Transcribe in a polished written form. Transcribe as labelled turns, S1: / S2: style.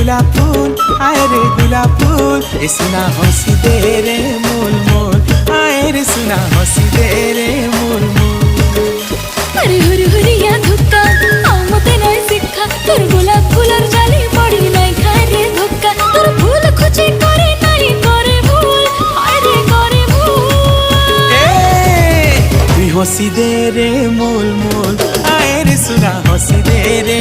S1: गुलाब फूल आए रे गुलाब फूल ए सुना हंसी दे रे मोल मोल आए रे सुना हंसी दे रे मोल मोल।
S2: अरे हुर हुरिया धुक्का आउ मते नाय शिक्षा तोर गुलाब फूलर जाली पड़ी नाय खाए रे धोक्का तोर फूल खोजे करे नाय करे भूल हाय रे करे भूल।
S1: ए तू हंसी दे रे मोल मोल आए रे सुना हंसी दे रे